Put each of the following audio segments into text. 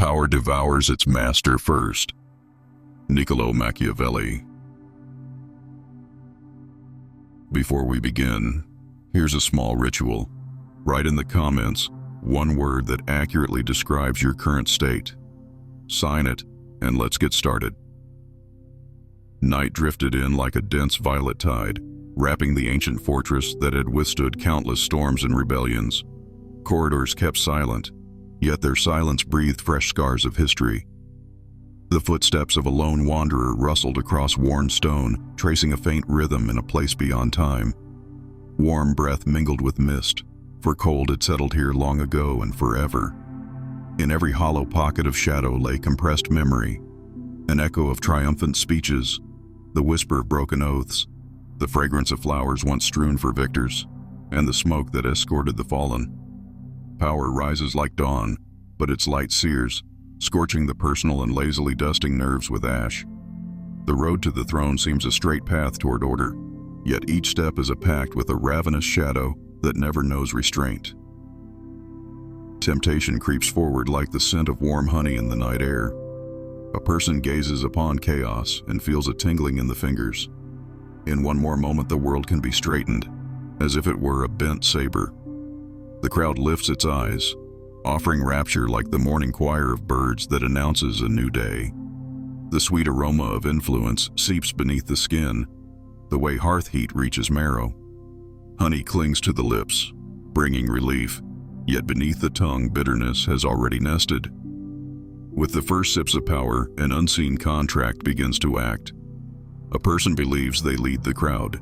Power devours its master first. Niccolo Machiavelli. Before we begin, here's a small ritual. Write in the comments one word that accurately describes your current state. Sign it, and let's get started. Night drifted in like a dense violet tide, wrapping the ancient fortress that had withstood countless storms and rebellions. Corridors kept silent, yet their silence breathed fresh scars of history. The footsteps of a lone wanderer rustled across worn stone, tracing a faint rhythm in a place beyond time. Warm breath mingled with mist, for cold had settled here long ago and forever. In every hollow pocket of shadow lay compressed memory, an echo of triumphant speeches, the whisper of broken oaths, the fragrance of flowers once strewn for victors, and the smoke that escorted the fallen. Power rises like dawn, but its light sears, scorching the personal and lazily dusting nerves with ash. The road to the throne seems a straight path toward order, yet each step is a pact with a ravenous shadow that never knows restraint. Temptation creeps forward like the scent of warm honey in the night air. A person gazes upon chaos and feels a tingling in the fingers. In one more moment the world can be straightened, as if it were a bent saber. The crowd lifts its eyes, offering rapture like the morning choir of birds that announces a new day. The sweet aroma of influence seeps beneath the skin, the way hearth heat reaches marrow. Honey clings to the lips, bringing relief, yet beneath the tongue bitterness has already nested. With the first sips of power, an unseen contract begins to act. A person believes they lead the crowd,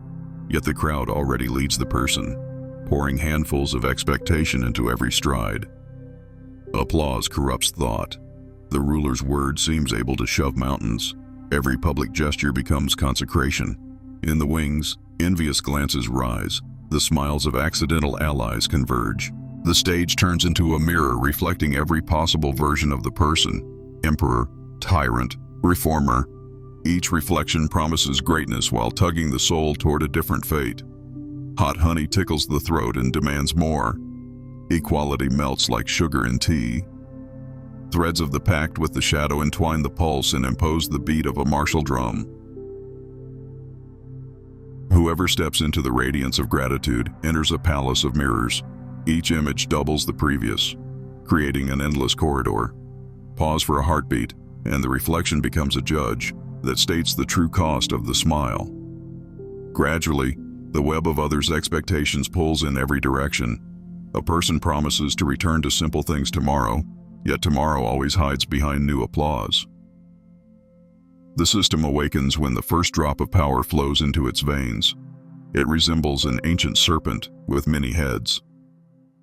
yet the crowd already leads the person, pouring handfuls of expectation into every stride. Applause corrupts thought. The ruler's word seems able to shove mountains. Every public gesture becomes consecration. In the wings, envious glances rise. The smiles of accidental allies converge. The stage turns into a mirror reflecting every possible version of the person: emperor, tyrant, reformer. Each reflection promises greatness while tugging the soul toward a different fate. Hot honey tickles the throat and demands more. Equality melts like sugar in tea. Threads of the pact with the shadow entwine the pulse and impose the beat of a martial drum. Whoever steps into the radiance of gratitude enters a palace of mirrors. Each image doubles the previous, creating an endless corridor. Pause for a heartbeat, and the reflection becomes a judge that states the true cost of the smile. Gradually, the web of others' expectations pulls in every direction. A person promises to return to simple things tomorrow, yet tomorrow always hides behind new applause. The system awakens when the first drop of power flows into its veins. It resembles an ancient serpent with many heads.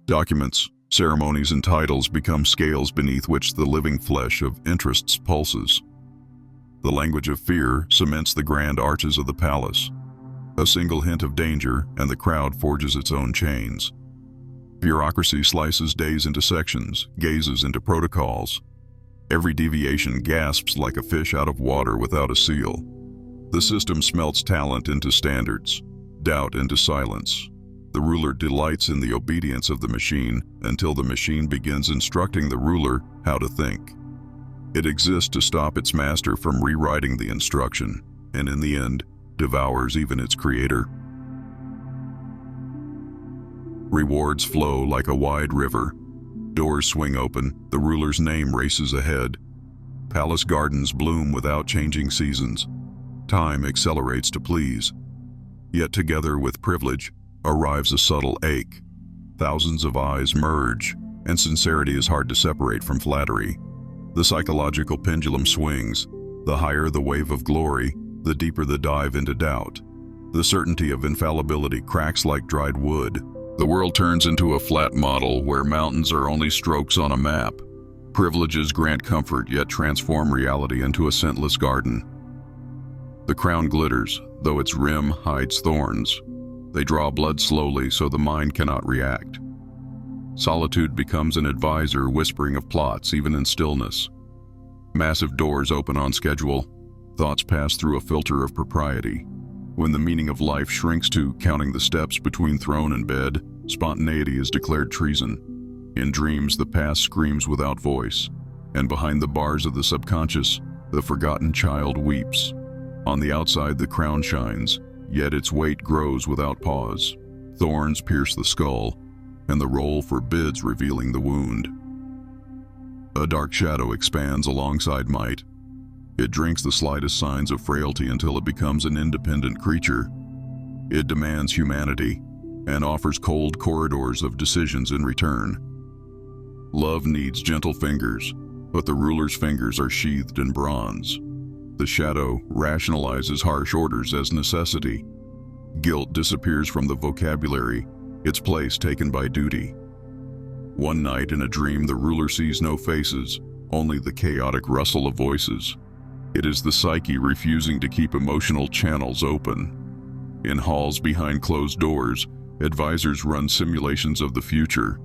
Documents, ceremonies, and titles become scales beneath which the living flesh of interests pulses. The language of fear cements the grand arches of the palace. A single hint of danger, and the crowd forges its own chains. Bureaucracy slices days into sections, gazes into protocols. Every deviation gasps like a fish out of water without a seal. The system smelts talent into standards, doubt into silence. The ruler delights in the obedience of the machine until the machine begins instructing the ruler how to think. It exists to stop its master from rewriting the instruction, and in the end, devours even its creator. Rewards flow like a wide river. Doors swing open, the ruler's name races ahead. Palace gardens bloom without changing seasons. Time accelerates to please. Yet together with privilege arrives a subtle ache. Thousands of eyes merge, and sincerity is hard to separate from flattery. The psychological pendulum swings. The higher the wave of glory, the deeper the dive into doubt. The certainty of infallibility cracks like dried wood. The world turns into a flat model where mountains are only strokes on a map. Privileges grant comfort yet transform reality into a scentless garden. The crown glitters, though its rim hides thorns. They draw blood slowly so the mind cannot react. Solitude becomes an advisor whispering of plots even in stillness. Massive doors open on schedule. Thoughts pass through a filter of propriety. When the meaning of life shrinks to counting the steps between throne and bed, spontaneity is declared treason. In dreams, the past screams without voice. and behind the bars of the subconscious, the forgotten child weeps. On the outside, the crown shines, yet its weight grows without pause. Thorns pierce the skull, and the roll forbids revealing the wound. A dark shadow expands alongside might. It drinks the slightest signs of frailty until it becomes an independent creature. It demands humanity and offers cold corridors of decisions in return. Love needs gentle fingers, but the ruler's fingers are sheathed in bronze. The shadow rationalizes harsh orders as necessity. Guilt disappears from the vocabulary, its place taken by duty. One night in a dream, the ruler sees no faces, only the chaotic rustle of voices. It is the psyche refusing to keep emotional channels open. In halls behind closed doors, advisors run simulations of the future.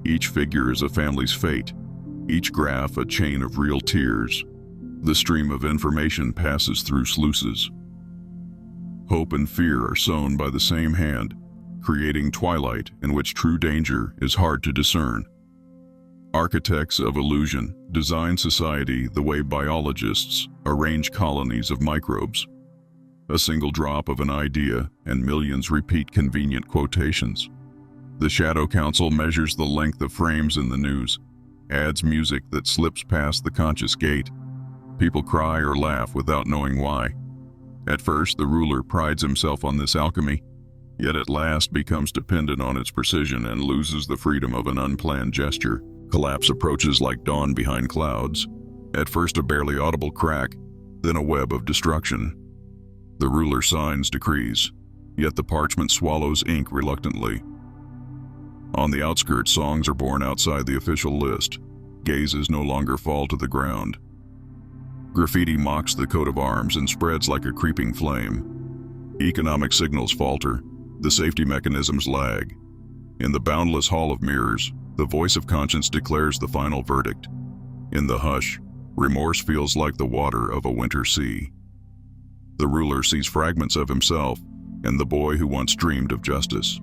Each figure is a family's fate, each graph a chain of real tears. The stream of information passes through sluices. Hope and fear are sown by the same hand, creating twilight in which true danger is hard to discern. Architects of illusion design society the way biologists arrange colonies of microbes. A single drop of an idea and millions repeat convenient quotations. The Shadow Council measures the length of frames in the news, adds music that slips past the conscious gate. People cry or laugh without knowing why. At first, the ruler prides himself on this alchemy, yet at last becomes dependent on its precision and loses the freedom of an unplanned gesture. Collapse approaches like dawn behind clouds. At first a barely audible crack, then a web of destruction. The ruler signs decrees, yet the parchment swallows ink reluctantly. On the outskirts, songs are born outside the official list. Gazes no longer fall to the ground. Graffiti mocks the coat of arms and spreads like a creeping flame. Economic signals falter. The safety mechanisms lag. In the boundless hall of mirrors, the voice of conscience declares the final verdict. In the hush, remorse feels like the water of a winter sea. The ruler sees fragments of himself and the boy who once dreamed of justice.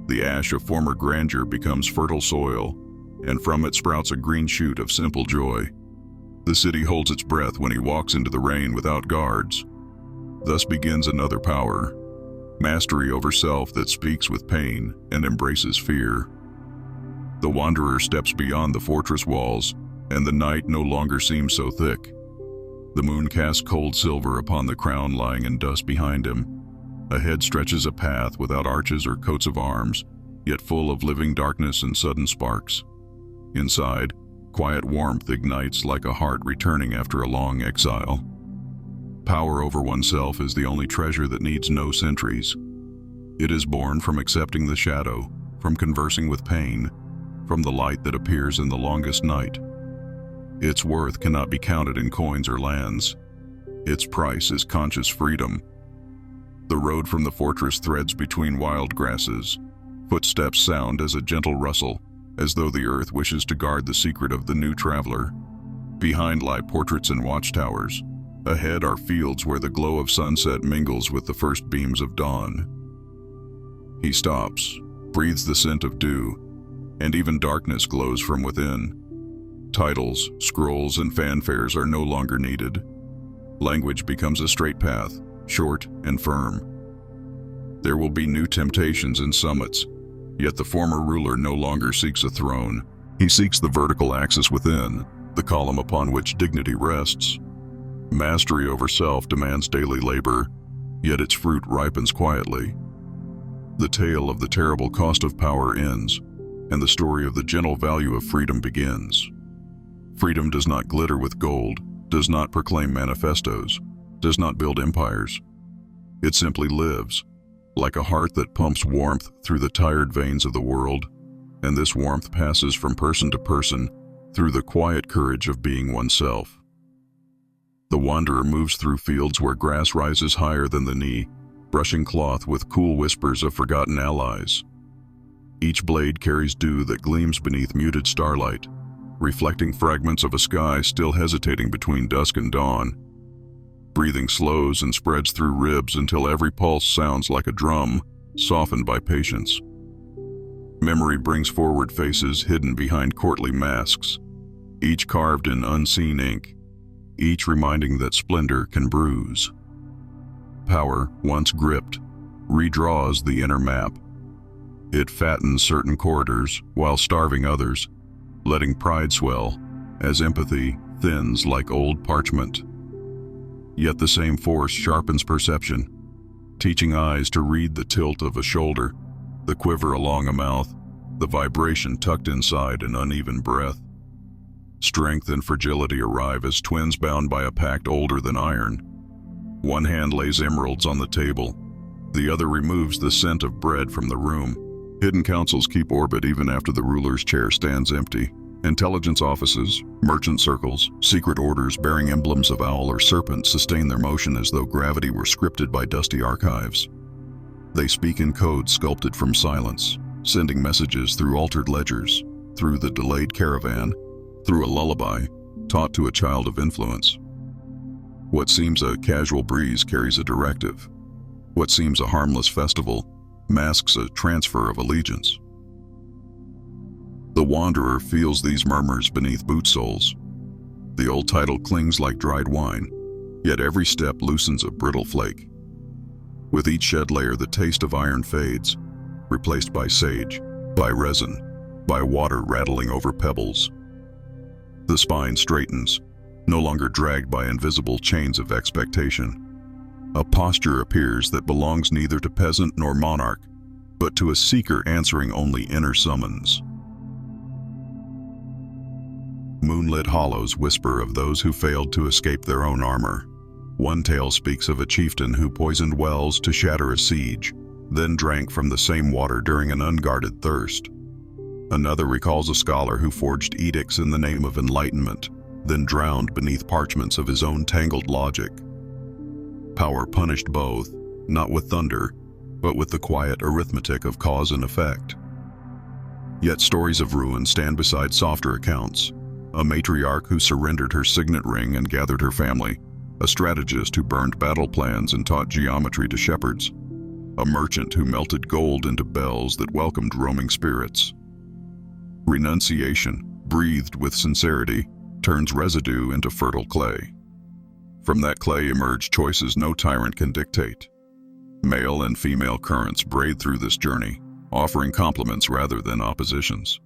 The ash of former grandeur becomes fertile soil, and from it sprouts a green shoot of simple joy. The city holds its breath when he walks into the rain without guards. Thus begins another power, mastery over self that speaks with pain and embraces fear. The wanderer steps beyond the fortress walls, and the night no longer seems so thick. The moon casts cold silver upon the crown lying in dust behind him. Ahead stretches a path without arches or coats of arms, yet full of living darkness and sudden sparks. Inside, quiet warmth ignites like a heart returning after a long exile. Power over oneself is the only treasure that needs no sentries. It is born from accepting the shadow, from conversing with pain, from the light that appears in the longest night. Its worth cannot be counted in coins or lands. Its price is conscious freedom. The road from the fortress threads between wild grasses. Footsteps sound as a gentle rustle, as though the earth wishes to guard the secret of the new traveler. Behind lie portraits and watchtowers. Ahead are fields where the glow of sunset mingles with the first beams of dawn. He stops, breathes the scent of dew, and even darkness glows from within. Titles, scrolls, and fanfares are no longer needed. Language becomes a straight path, short and firm. There will be new temptations and summits, yet the former ruler no longer seeks a throne. He seeks the vertical axis within, the column upon which dignity rests. Mastery over self demands daily labor, yet its fruit ripens quietly. The tale of the terrible cost of power ends, and the story of the gentle value of freedom begins. Freedom does not glitter with gold, does not proclaim manifestos, does not build empires. It simply lives, like a heart that pumps warmth through the tired veins of the world, and this warmth passes from person to person through the quiet courage of being oneself. The wanderer moves through fields where grass rises higher than the knee, brushing cloth with cool whispers of forgotten allies. Each blade carries dew that gleams beneath muted starlight, reflecting fragments of a sky still hesitating between dusk and dawn. Breathing slows and spreads through ribs until every pulse sounds like a drum, softened by patience. Memory brings forward faces hidden behind courtly masks. each carved in unseen ink, each reminding that splendor can bruise. Power, once gripped, redraws the inner map. It fattens certain corridors while starving others, letting pride swell as empathy thins like old parchment. Yet the same force sharpens perception, teaching eyes to read the tilt of a shoulder, the quiver along a mouth, the vibration tucked inside an uneven breath. Strength and fragility arrive as twins bound by a pact older than iron. One hand lays emeralds on the table, the other removes the scent of bread from the room. Hidden councils keep orbit even after the ruler's chair stands empty. Intelligence offices, merchant circles, secret orders bearing emblems of owl or serpent sustain their motion as though gravity were scripted by dusty archives. They speak in code sculpted from silence, sending messages through altered ledgers, through the delayed caravan, through a lullaby taught to a child of influence. What seems a casual breeze carries a directive. What seems a harmless festival masks a transfer of allegiance. The wanderer feels these murmurs beneath boot soles. The old title clings like dried wine, yet every step loosens a brittle flake. With each shed layer, the taste of iron fades, replaced by sage, by resin, by water rattling over pebbles. The spine straightens, no longer dragged by invisible chains of expectation. A posture appears that belongs neither to peasant nor monarch, but to a seeker answering only inner summons. Moonlit hollows whisper of those who failed to escape their own armor. One tale speaks of a chieftain who poisoned wells to shatter a siege, then drank from the same water during an unguarded thirst. Another recalls a scholar who forged edicts in the name of enlightenment, then drowned beneath parchments of his own tangled logic. Power punished both, not with thunder, but with the quiet arithmetic of cause and effect. Yet stories of ruin stand beside softer accounts. A matriarch who surrendered her signet ring and gathered her family, a strategist who burned battle plans and taught geometry to shepherds, a merchant who melted gold into bells that welcomed roaming spirits. Renunciation, breathed with sincerity, turns residue into fertile clay. From that clay emerge choices no tyrant can dictate. Male and female currents braid through this journey, offering complements rather than oppositions.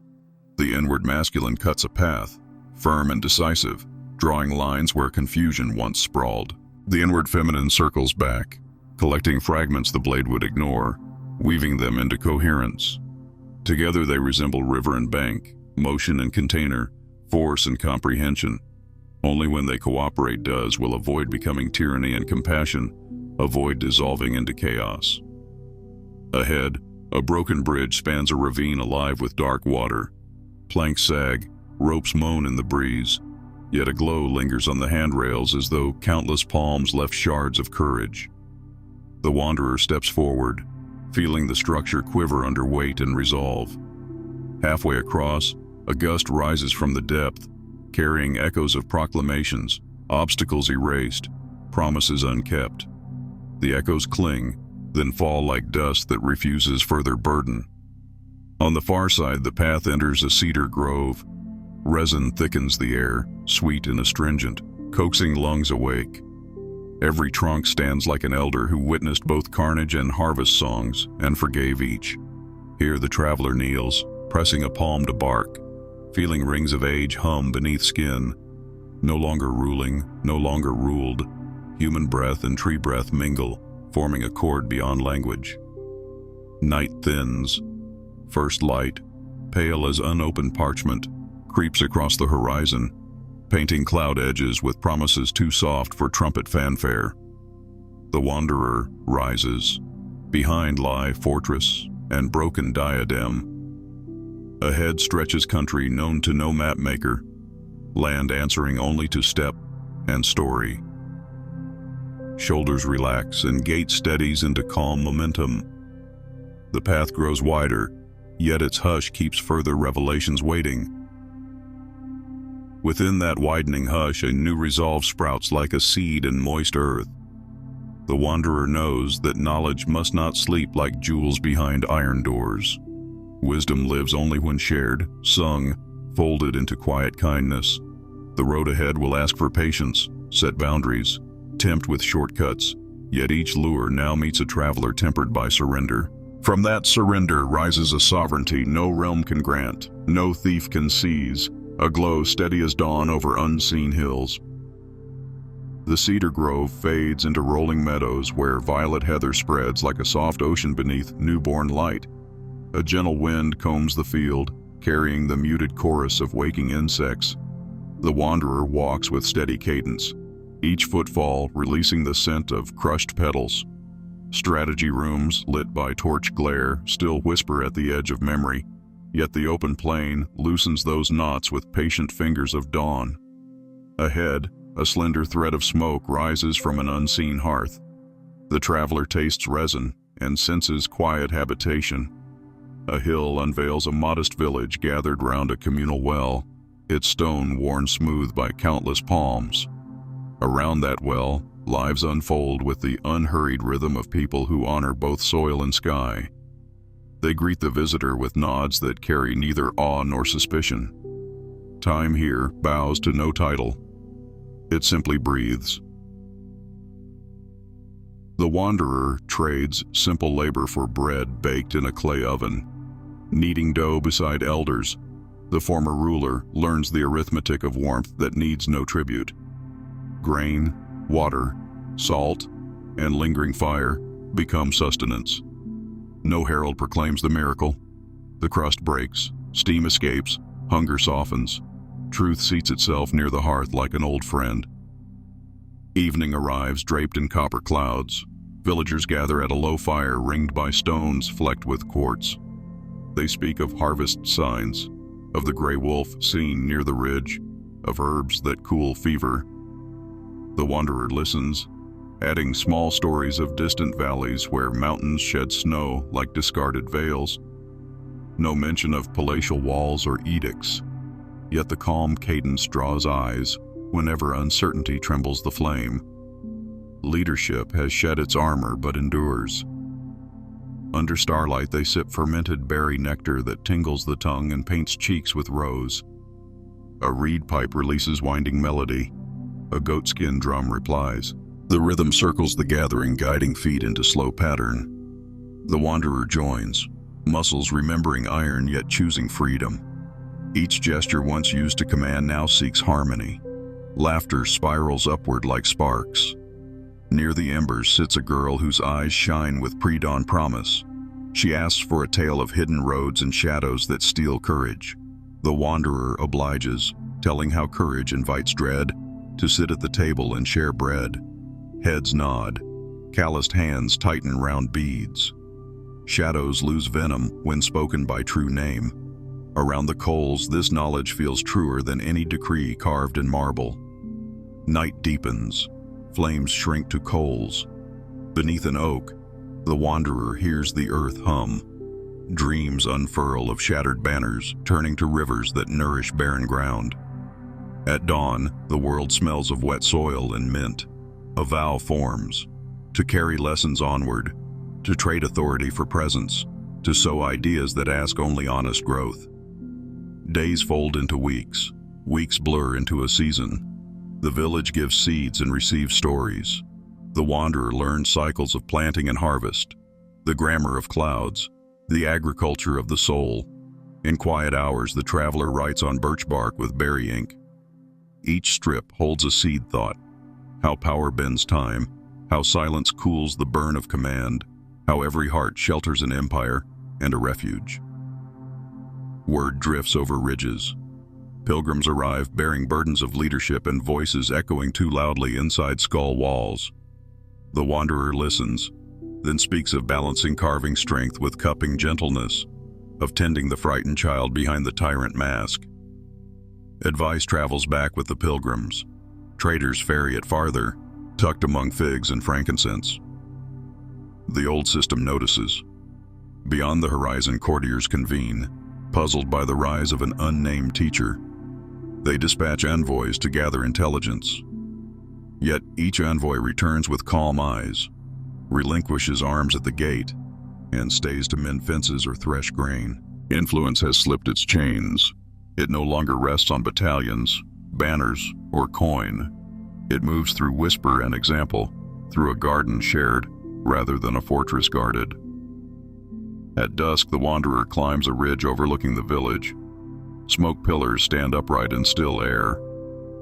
The inward masculine cuts a path, firm and decisive, drawing lines where confusion once sprawled. The inward feminine circles back, collecting fragments the blade would ignore, weaving them into coherence. Together they resemble river and bank, motion and container, force and comprehension. Only when they cooperate will a void becoming tyranny and compassion, a void dissolving into chaos. Ahead, a broken bridge spans a ravine alive with dark water. Planks sag, ropes moan in the breeze, yet a glow lingers on the handrails as though countless palms left shards of courage. The wanderer steps forward, feeling the structure quiver under weight and resolve. Halfway across, a gust rises from the depth, carrying echoes of proclamations, obstacles erased, promises unkept. The echoes cling, then fall like dust that refuses further burden. On the far side, the path enters a cedar grove. Resin thickens the air, sweet and astringent, coaxing lungs awake. Every trunk stands like an elder who witnessed both carnage and harvest songs and forgave each. Here the traveler kneels, pressing a palm to bark, feeling rings of age hum beneath skin. No longer ruling, no longer ruled, human breath and tree breath mingle, forming a chord beyond language. Night thins. First light, pale as unopened parchment, creeps across the horizon, painting cloud edges with promises too soft for trumpet fanfare. The wanderer rises. Behind lie fortress and broken diadem. Ahead stretches country known to no map maker, land answering only to step and story. Shoulders relax and gait steadies into calm momentum. The path grows wider, yet its hush keeps further revelations waiting. Within that widening hush, a new resolve sprouts like a seed in moist earth. The wanderer knows that knowledge must not sleep like jewels behind iron doors. Wisdom lives only when shared, sung, folded into quiet kindness. The road ahead will ask for patience, set boundaries, tempt with shortcuts, yet each lure now meets a traveler tempered by surrender. From that surrender rises a sovereignty no realm can grant, no thief can seize, a glow steady as dawn over unseen hills. The cedar grove fades into rolling meadows where violet heather spreads like a soft ocean beneath newborn light. A gentle wind combs the field, carrying the muted chorus of waking insects. The wanderer walks with steady cadence, each footfall releasing the scent of crushed petals. Strategy rooms, lit by torch glare, still whisper at the edge of memory, yet the open plain loosens those knots with patient fingers of dawn. Ahead, a slender thread of smoke rises from an unseen hearth. The traveler tastes resin and senses quiet habitation. A hill unveils a modest village gathered round a communal well, its stone worn smooth by countless palms. Around that well, lives unfold with the unhurried rhythm of people who honor both soil and sky. They greet the visitor with nods that carry neither awe nor suspicion. Time here bows to no title. It simply breathes. The wanderer trades simple labor for bread baked in a clay oven. Kneading dough beside elders, the former ruler learns the arithmetic of warmth that needs no tribute. Grain, water, salt, and lingering fire become sustenance. No herald proclaims the miracle. The crust breaks, steam escapes, hunger softens. Truth seats itself near the hearth like an old friend. Evening arrives draped in copper clouds. Villagers gather at a low fire ringed by stones flecked with quartz. They speak of harvest signs, of the gray wolf seen near the ridge, of herbs that cool fever. The wanderer listens, adding small stories of distant valleys where mountains shed snow like discarded veils. No mention of palatial walls or edicts, yet the calm cadence draws eyes whenever uncertainty trembles the flame. Leadership has shed its armor but endures. Under starlight they sip fermented berry nectar that tingles the tongue and paints cheeks with rose. A reed pipe releases winding melody. A goatskin drum replies. The rhythm circles the gathering, guiding feet into slow pattern. The wanderer joins, muscles remembering iron yet choosing freedom. Each gesture once used to command now seeks harmony. Laughter spirals upward like sparks. Near the embers sits a girl whose eyes shine with pre-dawn promise. She asks for a tale of hidden roads and shadows that steal courage. The wanderer obliges, telling how courage invites dread, to sit at the table and share bread. Heads nod, calloused hands tighten round beads. Shadows lose venom when spoken by true name. Around the coals, this knowledge feels truer than any decree carved in marble. Night deepens, flames shrink to coals. Beneath an oak, the wanderer hears the earth hum. Dreams unfurl of shattered banners, turning to rivers that nourish barren ground. At dawn, the world smells of wet soil and mint. A vow forms, to carry lessons onward, to trade authority for presence, to sow ideas that ask only honest growth. Days fold into weeks, weeks blur into a season. The village gives seeds and receives stories. The wanderer learns cycles of planting and harvest, the grammar of clouds, the agriculture of the soul. In quiet hours, the traveler writes on birch bark with berry ink. Each strip holds a seed thought, how power bends time, how silence cools the burn of command, how every heart shelters an empire and a refuge. Word drifts over ridges. Pilgrims arrive bearing burdens of leadership and voices echoing too loudly inside skull walls. The wanderer listens, then speaks of balancing carving strength with cupping gentleness, of tending the frightened child behind the tyrant mask. Advice travels back with the pilgrims. Traders ferry it farther, tucked among figs and frankincense. The old system notices. Beyond the horizon, courtiers convene, puzzled by the rise of an unnamed teacher. They dispatch envoys to gather intelligence. Yet each envoy returns with calm eyes, relinquishes arms at the gate, and stays to mend fences or thresh grain. Influence has slipped its chains. It no longer rests on battalions, banners, or coin. It moves through whisper and example, through a garden shared, rather than a fortress guarded. At dusk, the wanderer climbs a ridge overlooking the village. Smoke pillars stand upright in still air.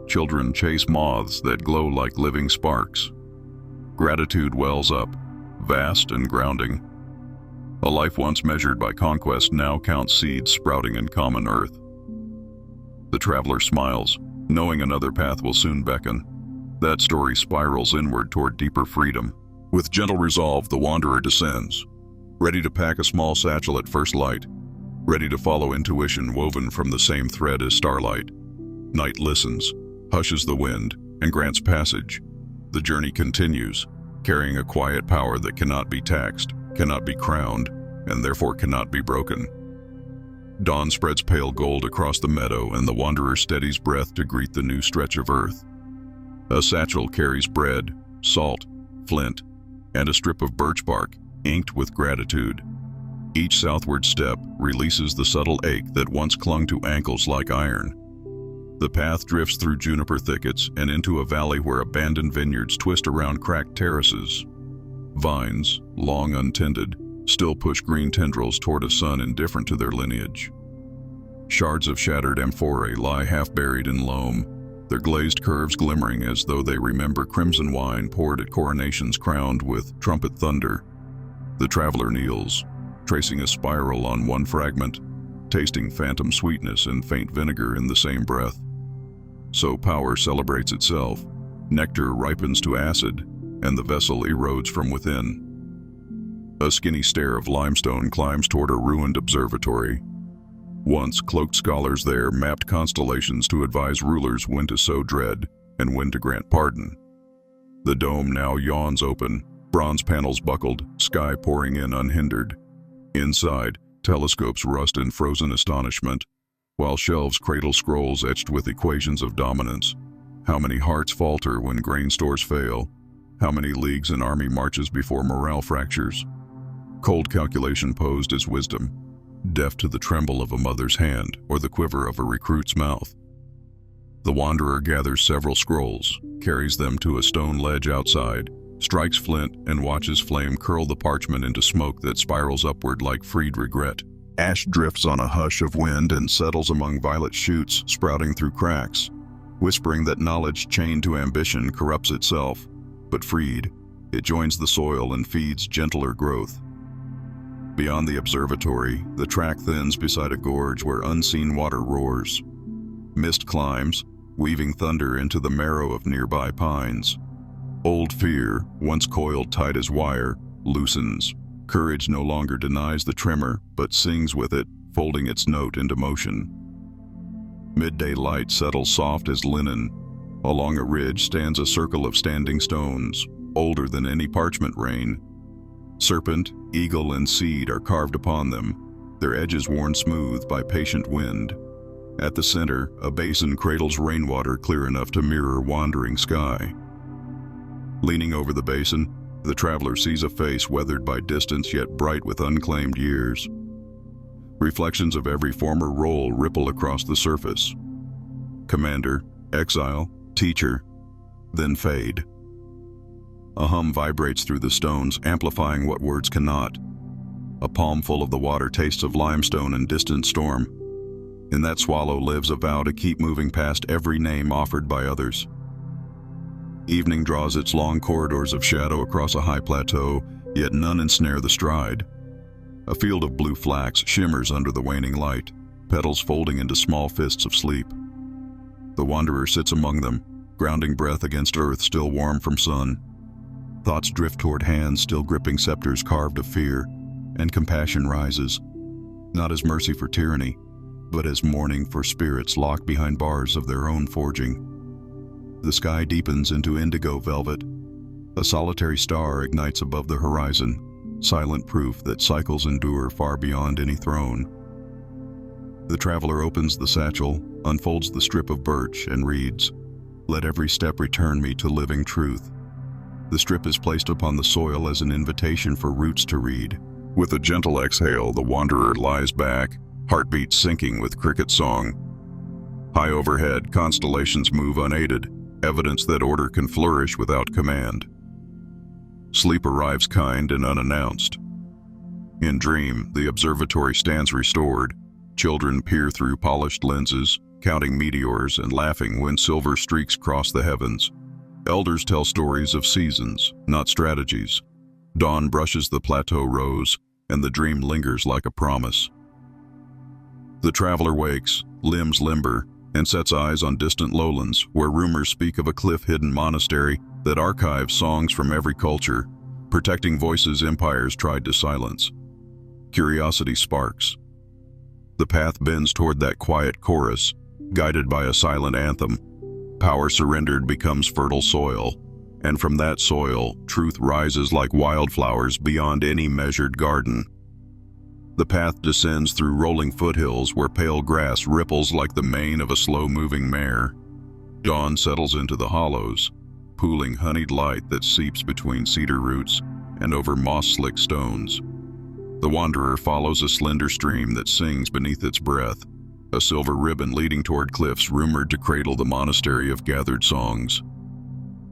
Children chase moths that glow like living sparks. Gratitude wells up, vast and grounding. A life once measured by conquest now counts seeds sprouting in common earth. The traveler smiles, knowing another path will soon beckon. That story spirals inward toward deeper freedom. With gentle resolve, the wanderer descends, ready to pack a small satchel at first light, ready to follow intuition woven from the same thread as starlight. Night listens, hushes the wind, and grants passage. The journey continues, carrying a quiet power that cannot be taxed, cannot be crowned, and therefore cannot be broken. Dawn spreads pale gold across the meadow, and the wanderer steadies breath to greet the new stretch of earth. A satchel carries bread, salt, flint, and a strip of birch bark, inked with gratitude. Each southward step releases the subtle ache that once clung to ankles like iron. The path drifts through juniper thickets and into a valley where abandoned vineyards twist around cracked terraces. Vines, long untended, still push green tendrils toward a sun indifferent to their lineage. Shards of shattered amphorae lie half-buried in loam, their glazed curves glimmering as though they remember crimson wine poured at coronations crowned with trumpet thunder. The traveler kneels, tracing a spiral on one fragment, tasting phantom sweetness and faint vinegar in the same breath. So power celebrates itself, nectar ripens to acid, and the vessel erodes from within. A skinny stair of limestone climbs toward a ruined observatory. Once, cloaked scholars there mapped constellations to advise rulers when to sow dread and when to grant pardon. The dome now yawns open, bronze panels buckled, sky pouring in unhindered. Inside, telescopes rust in frozen astonishment, while shelves cradle scrolls etched with equations of dominance. How many hearts falter when grain stores fail? How many leagues an army marches before morale fractures? Cold calculation posed as wisdom, deaf to the tremble of a mother's hand or the quiver of a recruit's mouth. The wanderer gathers several scrolls, carries them to a stone ledge outside, strikes flint, and watches flame curl the parchment into smoke that spirals upward like freed regret. Ash drifts on a hush of wind and settles among violet shoots sprouting through cracks, whispering that knowledge chained to ambition corrupts itself, but freed, it joins the soil and feeds gentler growth. Beyond the observatory, the track thins beside a gorge where unseen water roars. Mist climbs, weaving thunder into the marrow of nearby pines. Old fear, once coiled tight as wire, loosens. Courage no longer denies the tremor, but sings with it, folding its note into motion. Midday light settles soft as linen. Along a ridge stands a circle of standing stones, older than any parchment rain. Serpent, eagle, and seed are carved upon them, their edges worn smooth by patient wind. At the center, a basin cradles rainwater clear enough to mirror wandering sky. Leaning over the basin, the traveler sees a face weathered by distance yet bright with unclaimed years. Reflections of every former role ripple across the surface. Commander, exile, teacher, then fade. A hum vibrates through the stones, amplifying what words cannot. A palmful of the water tastes of limestone and distant storm. In that swallow lives a vow to keep moving past every name offered by others. Evening draws its long corridors of shadow across a high plateau, yet none ensnare the stride. A field of blue flax shimmers under the waning light, petals folding into small fists of sleep. The wanderer sits among them, grounding breath against earth still warm from sun. Thoughts drift toward hands still gripping scepters carved of fear, and compassion rises, not as mercy for tyranny, but as mourning for spirits locked behind bars of their own forging. The sky deepens into indigo velvet. A solitary star ignites above the horizon, silent proof that cycles endure far beyond any throne. The traveler opens the satchel, unfolds the strip of birch, and reads, "Let every step return me to living truth." The strip is placed upon the soil as an invitation for roots to read. With a gentle exhale, the wanderer lies back, heartbeat syncing with cricket song. High overhead, constellations move unaided, evidence that order can flourish without command. Sleep arrives kind and unannounced. In dream, the observatory stands restored. Children peer through polished lenses, counting meteors and laughing when silver streaks cross the heavens. Elders tell stories of seasons, not strategies. Dawn brushes the plateau rose, and the dream lingers like a promise. The traveler wakes, limbs limber, and sets eyes on distant lowlands where rumors speak of a cliff-hidden monastery that archives songs from every culture, protecting voices empires tried to silence. Curiosity sparks. The path bends toward that quiet chorus, guided by a silent anthem. Power surrendered becomes fertile soil, and from that soil, truth rises like wildflowers beyond any measured garden. The path descends through rolling foothills where pale grass ripples like the mane of a slow-moving mare. Dawn settles into the hollows, pooling honeyed light that seeps between cedar roots and over moss-slick stones. The wanderer follows a slender stream that sings beneath its breath, a silver ribbon leading toward cliffs rumored to cradle the monastery of gathered songs.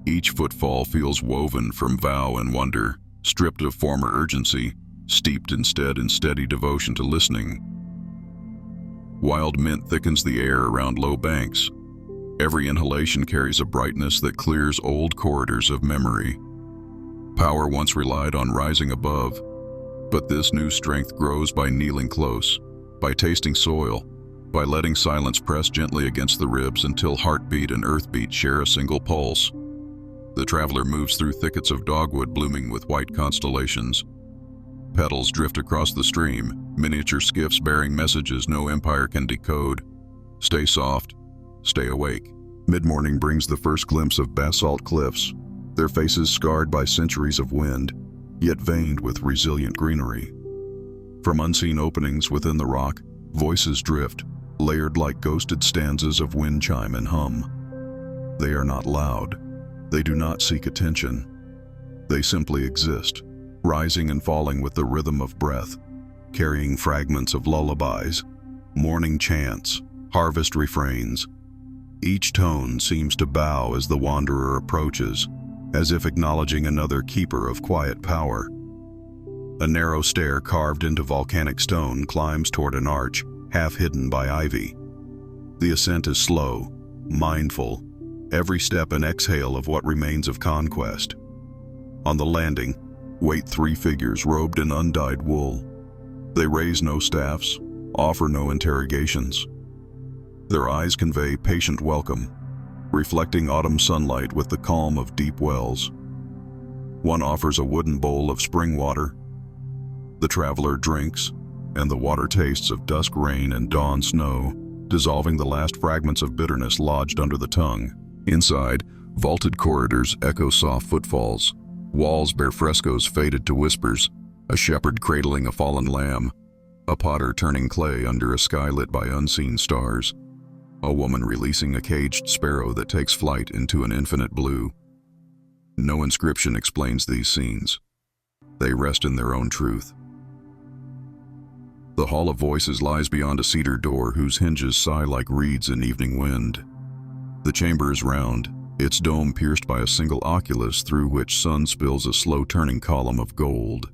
Each footfall feels woven from vow and wonder, stripped of former urgency, steeped instead in steady devotion to listening. Wild mint thickens the air around low banks. Every inhalation carries a brightness that clears old corridors of memory. Power once relied on rising above, but this new strength grows by kneeling close, by tasting soil, by letting silence press gently against the ribs until heartbeat and earthbeat share a single pulse. The traveler moves through thickets of dogwood blooming with white constellations. Petals drift across the stream, miniature skiffs bearing messages no empire can decode. Stay soft, stay awake. Mid-morning brings the first glimpse of basalt cliffs, their faces scarred by centuries of wind, yet veined with resilient greenery. From unseen openings within the rock, voices drift, layered like ghosted stanzas of wind chime and hum. They are not loud. They do not seek attention. They simply exist, rising and falling with the rhythm of breath, carrying fragments of lullabies, morning chants, harvest refrains. Each tone seems to bow as the wanderer approaches, as if acknowledging another keeper of quiet power. A narrow stair carved into volcanic stone climbs toward an arch, half hidden by ivy. The ascent is slow, mindful, every step an exhale of what remains of conquest. On the landing, wait three figures robed in undyed wool. They raise no staffs, offer no interrogations. Their eyes convey patient welcome, reflecting autumn sunlight with the calm of deep wells. One offers a wooden bowl of spring water. The traveler drinks, and the water tastes of dusk rain and dawn snow, dissolving the last fragments of bitterness lodged under the tongue. Inside, vaulted corridors echo soft footfalls. Walls bear frescoes faded to whispers, a shepherd cradling a fallen lamb, a potter turning clay under a sky lit by unseen stars, a woman releasing a caged sparrow that takes flight into an infinite blue. No inscription explains these scenes. They rest in their own truth. The Hall of Voices lies beyond a cedar door whose hinges sigh like reeds in evening wind. The chamber is round, its dome pierced by a single oculus through which sun spills a slow-turning column of gold.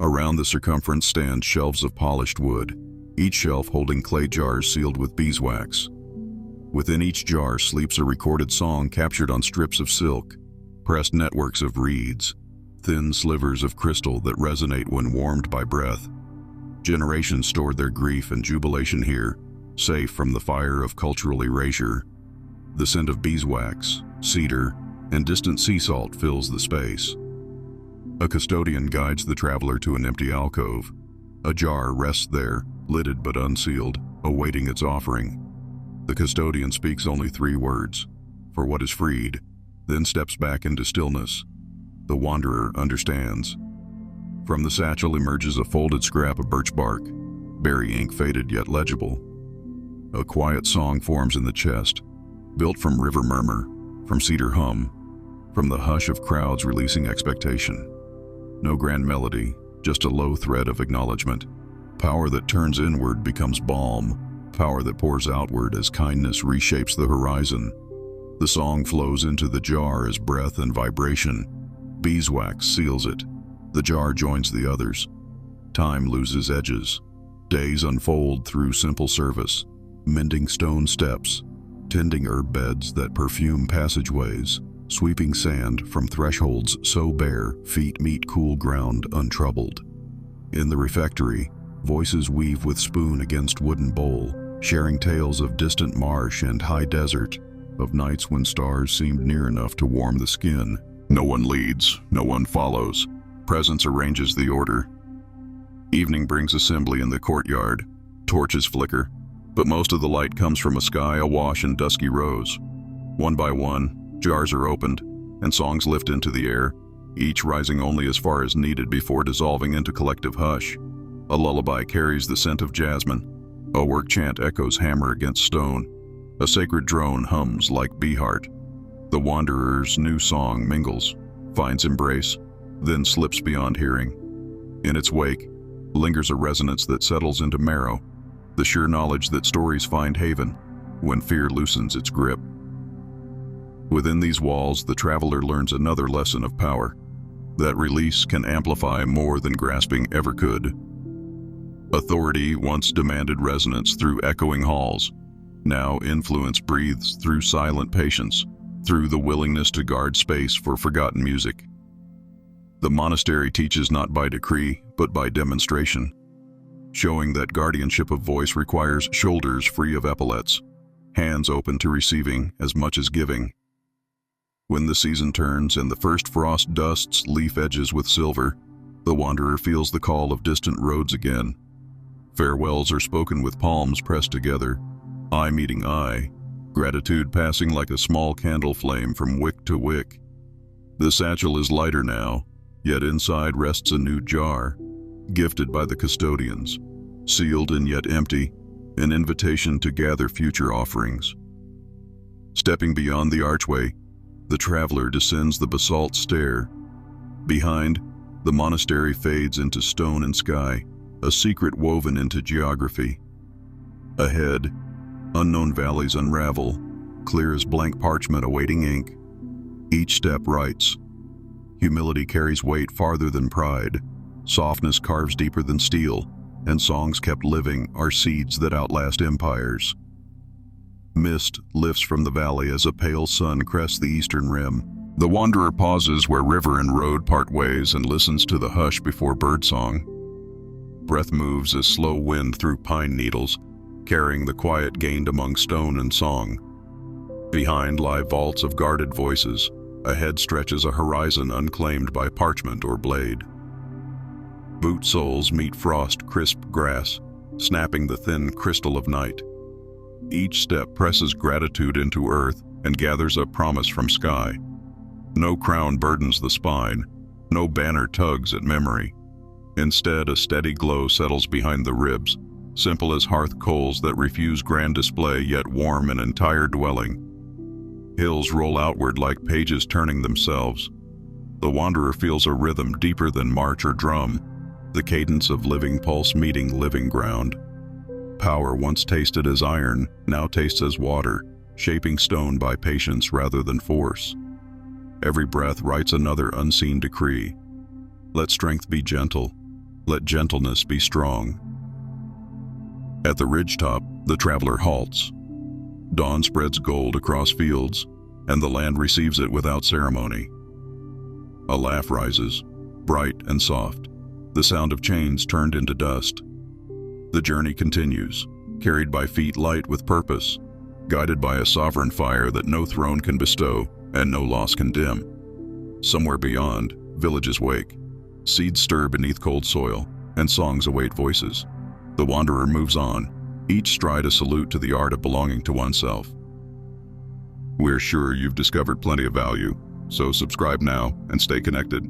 Around the circumference stand shelves of polished wood, each shelf holding clay jars sealed with beeswax. Within each jar sleeps a recorded song captured on strips of silk, pressed networks of reeds, thin slivers of crystal that resonate when warmed by breath. Generations stored their grief and jubilation here, safe from the fire of cultural erasure. The scent of beeswax, cedar, and distant sea salt fills the space. A custodian guides the traveler to an empty alcove. A jar rests there, lidded but unsealed, awaiting its offering. The custodian speaks only 3 words, "For what is freed," then steps back into stillness. The wanderer understands. From the satchel emerges a folded scrap of birch bark, berry ink faded yet legible. A quiet song forms in the chest, built from river murmur, from cedar hum, from the hush of crowds releasing expectation. No grand melody, just a low thread of acknowledgement. Power that turns inward becomes balm, power that pours outward as kindness reshapes the horizon. The song flows into the jar as breath and vibration. Beeswax seals it. The jar joins the others. Time loses edges. Days unfold through simple service, mending stone steps, tending herb beds that perfume passageways, sweeping sand from thresholds so bare feet meet cool ground untroubled. In the refectory, voices weave with spoon against wooden bowl, sharing tales of distant marsh and high desert, of nights when stars seemed near enough to warm the skin. No one leads, no one follows. Presence arranges the order. Evening brings assembly in the courtyard. Torches flicker, but most of the light comes from a sky awash in dusky rose. One by one, jars are opened, and songs lift into the air, each rising only as far as needed before dissolving into collective hush. A lullaby carries the scent of jasmine. A work chant echoes hammer against stone. A sacred drone hums like bee heart. The wanderer's new song mingles, finds embrace, then slips beyond hearing. In its wake, lingers a resonance that settles into marrow, the sure knowledge that stories find haven when fear loosens its grip. Within these walls, the traveler learns another lesson of power, that release can amplify more than grasping ever could. Authority once demanded resonance through echoing halls. Now influence breathes through silent patience, through the willingness to guard space for forgotten music. The monastery teaches not by decree, but by demonstration, showing that guardianship of voice requires shoulders free of epaulets, hands open to receiving as much as giving. When the season turns and the first frost dusts leaf edges with silver, the wanderer feels the call of distant roads again. Farewells are spoken with palms pressed together, eye meeting eye, gratitude passing like a small candle flame from wick to wick. The satchel is lighter now, yet inside rests a new jar, gifted by the custodians, sealed and yet empty, an invitation to gather future offerings. Stepping beyond the archway, the traveler descends the basalt stair. Behind, the monastery fades into stone and sky, a secret woven into geography. Ahead, unknown valleys unravel, clear as blank parchment awaiting ink. Each step writes. Humility carries weight farther than pride. Softness carves deeper than steel, and songs kept living are seeds that outlast empires. Mist lifts from the valley as a pale sun crests the eastern rim. The wanderer pauses where river and road part ways and listens to the hush before birdsong. Breath moves as slow wind through pine needles, carrying the quiet gained among stone and song. Behind lie vaults of guarded voices. Ahead stretches a horizon unclaimed by parchment or blade. Boot soles meet frost crisp grass, snapping the thin crystal of night. Each step presses gratitude into earth and gathers a promise from sky. No crown burdens the spine, no banner tugs at memory. Instead, a steady glow settles behind the ribs, simple as hearth coals that refuse grand display yet warm an entire dwelling. Hills roll outward like pages turning themselves. The wanderer feels a rhythm deeper than march or drum, the cadence of living pulse meeting living ground. Power once tasted as iron, now tastes as water, shaping stone by patience rather than force. Every breath writes another unseen decree. Let strength be gentle, let gentleness be strong. At the ridgetop, the traveler halts. Dawn spreads gold across fields, and the land receives it without ceremony. A laugh rises, bright and soft, the sound of chains turned into dust. The journey continues, carried by feet light with purpose, guided by a sovereign fire that no throne can bestow and no loss can dim. Somewhere beyond, villages wake, seeds stir beneath cold soil, and songs await voices. The wanderer moves on, each stride a salute to the art of belonging to oneself. We're sure you've discovered plenty of value, so subscribe now and stay connected.